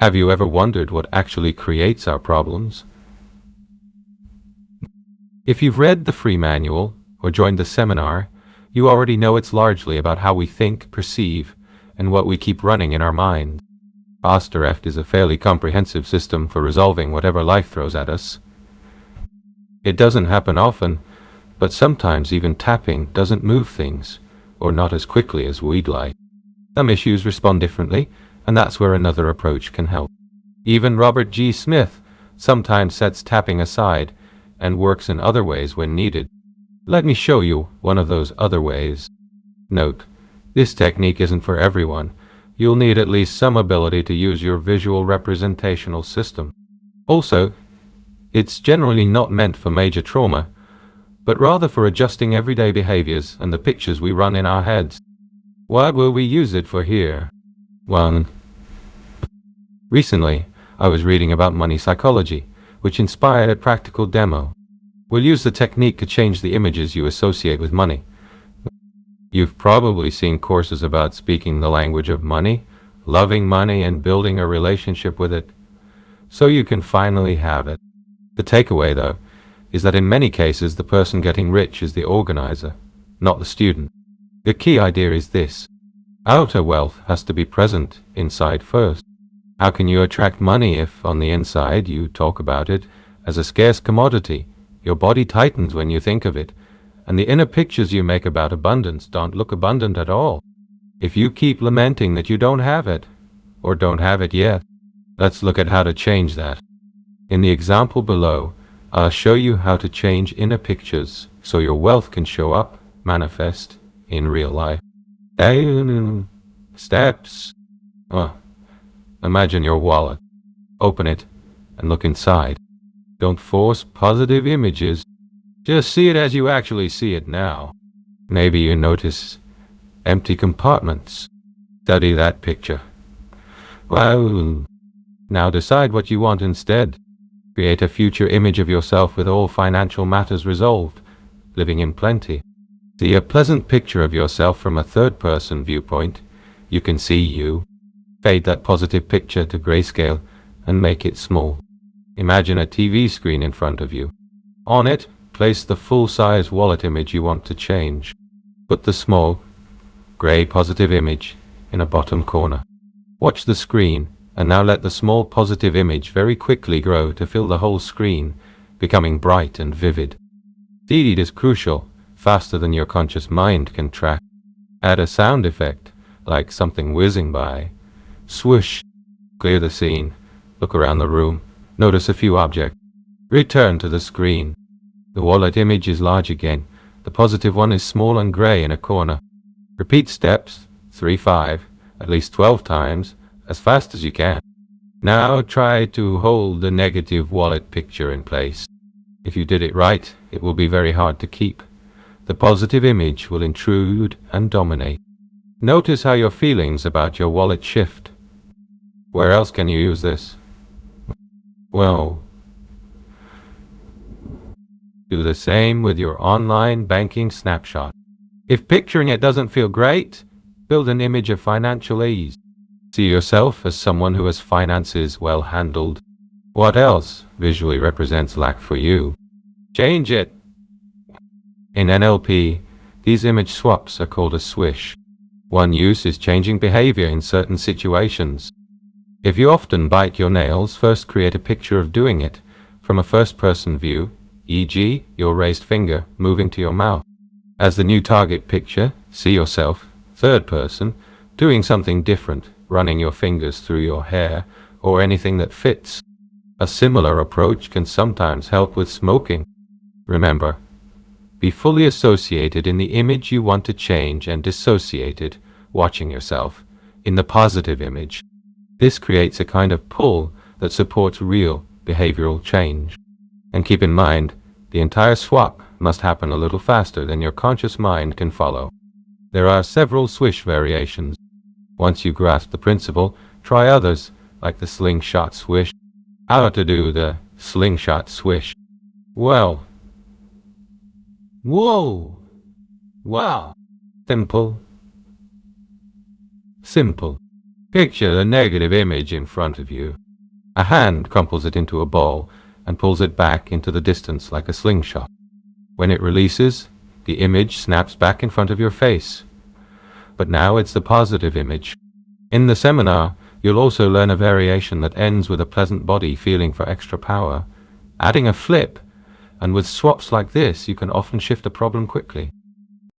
Have you ever wondered what actually creates our problems? If you've read the free manual or joined the seminar, you already know it's largely about how we think, perceive, and what we keep running in our mind. Ostereft is a fairly comprehensive system for resolving whatever life throws at us. It doesn't happen often, but sometimes even tapping doesn't move things, or not as quickly as we'd like. Some issues respond differently, and that's where another approach can help. Even Robert G. Smith sometimes sets tapping aside and works in other ways when needed. Let me show you one of those other ways. Note, this technique isn't for everyone. You'll need at least some ability to use your visual representational system. Also, it's generally not meant for major trauma, but rather for adjusting everyday behaviors and the pictures we run in our heads. What will we use it for here? 1. Recently, I was reading about money psychology, which inspired a practical demo. We'll use the technique to change the images you associate with money. You've probably seen courses about speaking the language of money, loving money, and building a relationship with it, so you can finally have it. The takeaway, though, is that in many cases the person getting rich is the organizer, not the student. The key idea is this: outer wealth has to be present inside first. How can you attract money if, on the inside, you talk about it as a scarce commodity? Your body tightens when you think of it, and the inner pictures you make about abundance don't look abundant at all. If you keep lamenting that you don't have it, or don't have it yet, let's look at how to change that. In the example below, I'll show you how to change inner pictures so your wealth can show up, manifest, in real life. Steps. Imagine your wallet. Open it and look inside. Don't force positive images. Just see it as you actually see it now. Maybe you notice empty compartments. Study that picture. Well, now decide what you want instead. Create a future image of yourself with all financial matters resolved, living in plenty. See a pleasant picture of yourself from a third-person viewpoint. You can see you. Fade that positive picture to grayscale and make it small. Imagine a TV screen in front of you. On it, place the full-size wallet image you want to change. Put the small, gray positive image in a bottom corner. Watch the screen, and now let the small positive image very quickly grow to fill the whole screen, becoming bright and vivid. Speed is crucial, faster than your conscious mind can track. Add a sound effect, like something whizzing by. Swoosh. Clear the scene. Look around the room. Notice a few objects. Return to the screen. The wallet image is large again. The positive one is small and gray in a corner. Repeat steps, 3, 5, at least 12 times, as fast as you can. Now try to hold the negative wallet picture in place. If you did it right, it will be very hard to keep. The positive image will intrude and dominate. Notice how your feelings about your wallet shift. Where else can you use this? Well, do the same with your online banking snapshot. If picturing it doesn't feel great, build an image of financial ease. See yourself as someone who has finances well handled. What else visually represents lack for you? Change it. In NLP, these image swaps are called a swish. One use is changing behavior in certain situations. If you often bite your nails, first create a picture of doing it from a first-person view, e.g., your raised finger moving to your mouth. As the new target picture, see yourself, third person, doing something different, running your fingers through your hair or anything that fits. A similar approach can sometimes help with smoking. Remember, be fully associated in the image you want to change and dissociated, watching yourself, in the positive image. This creates a kind of pull that supports real behavioral change. And keep in mind, the entire swap must happen a little faster than your conscious mind can follow. There are several swish variations. Once you grasp the principle, try others, like the slingshot swish. How to do the slingshot swish? Well, whoa, wow, simple. Picture the negative image in front of you. A hand crumples it into a ball and pulls it back into the distance like a slingshot. When it releases, the image snaps back in front of your face. But now it's the positive image. In the seminar, you'll also learn a variation that ends with a pleasant body feeling for extra power, adding a flip, and with swaps like this, you can often shift a problem quickly.